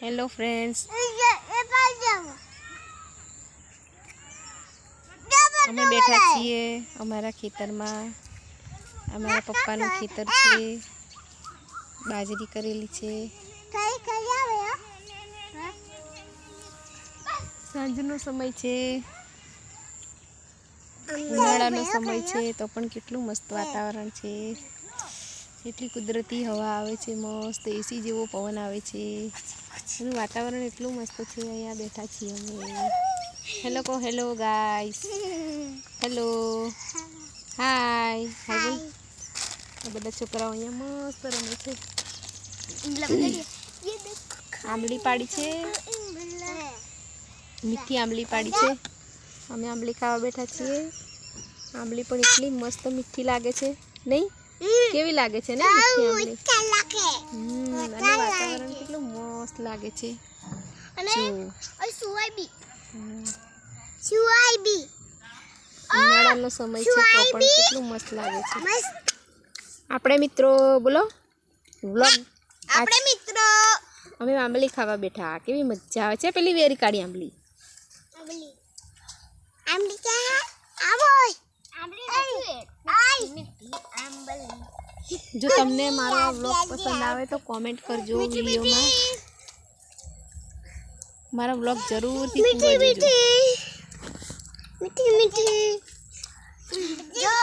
Hello friends, અમે બેઠા છીએ અમારા ખેતરમાં। અમારા પપ્પાનું ખેતર છે, બાજરી કરેલી છે। સાંજનો સમય છે, ઉનાળાનો સમય છે, તો પણ કેટલું મસ્ત વાતાવરણ છે। એટલી કુદરતી હવા આવે છે, મસ્ત એસી જેવો પવન આવે છે। વાતાવરણ એટલું મસ્ત છે। અહીંયા બેઠા છીએ અમે। હેલો કહો, હેલો ગાઈસ, હેલો, હાય હાય। આ બધા છોકરાઓ અહીંયા મસ્ત રમે છે। આંબલી પાડી છે, મીઠી આંબલી પાડી છે। અમે આંબલી ખાવા બેઠા છીએ। આંબલી પણ એટલી મસ્ત મીઠી લાગે છે, નહીં? કેવી લાગે છે ને મીઠી આંબલી? અને વાતાવરણ કેટલું મસ્ત લાગે છે। ઉનાળાનો સમય છે, તો પણ કેટલું મસ્ત લાગે છે। આપણે મિત્રો બોલો વ્લોગ। આપણે મિત્રો અમે આંબલી ખાવા બેઠા। કેવી મજા આવે છે પેલી વેરી કાળી આંબલી। આંબલી ક્યાં આવો? જો તમને મારો આ વ્લોગ પસંદ આવે તો કોમેન્ટ કરજો વિડીયોમાં। મારા વ્લોગ જરૂરથી પૂરો જોજો। મીઠી મીઠી જો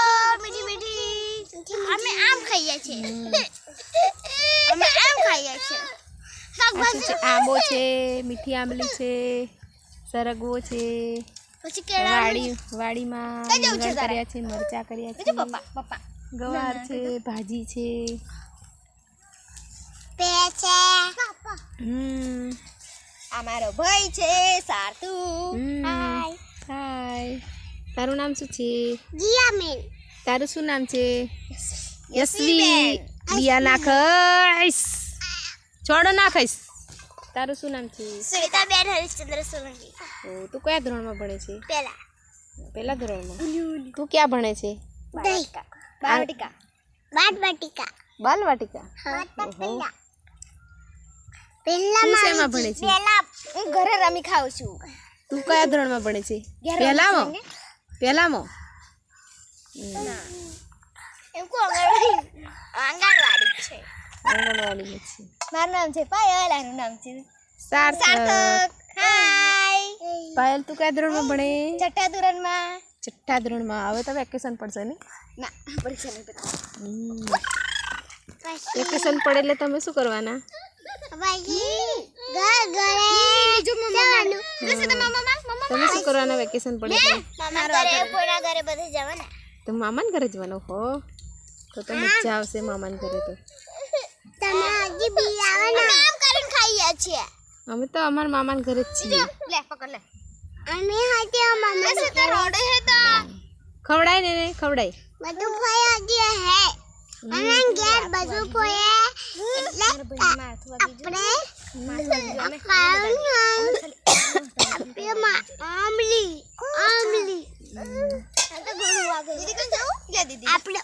મીઠી મીઠી અમે આમ ખાઈએ છીએ। અમે આમ ખાઈએ છીએ। આંબો છે, મીઠી આંબલી છે, સરગવો છે, વાડીમાં રીંગણ કર્યા છે, મરચા કર્યા છે, ગવાર છે, ભાજી છે, અમારો ભાઈ છે સારતુ। હાય હાય। તારું નામ શું છે? જીયાબેન। તારું શું નામ છે? યશવી। બિયા નાખઈશ, છોડો નાખઈશ। તારું શું નામ છે? સુનિતાબેન હરીશચંદ્ર સોલંકી। ઓ, તું કયા ધોરણમાં ભણે છે? પહેલા ધોરણમાં। તું ક્યાં ભણે છે? બાલવાટિકા। બાલવાટિકા। પહેલા શેમાં ભણે છે? હું ઘરે રમી ખાઉં છું। તું કયા ધોરણમાં ભણે છે? પહેલામાં? પહેલામાં? એમ કો આંગણવાડી છે। આંગણવાડીમાં છે। મારું નામ છે પાયલ, આનું નામ છે સાર્થક। હાય પાયલ, તું કયા ધોરણમાં ભણે? છઠ્ઠા ધોરણમાં। છઠ્ઠા ધોરણમાં। હવે તો વેકેશન પડશે ને? ના, પરીક્ષા નહીં પડતી। વેકેશન પડે એટલે તમે શું કરવાના? તમે શું કરવાના વેકેશન પડે એટલે? તો મામાને ઘરે જવાનું હો? તો મજા આવશે મામાને ઘરે તો। અમે તો અમારા મામાને ઘરે જ છીએ। ખવડાય ને, ખવડાય। આપણે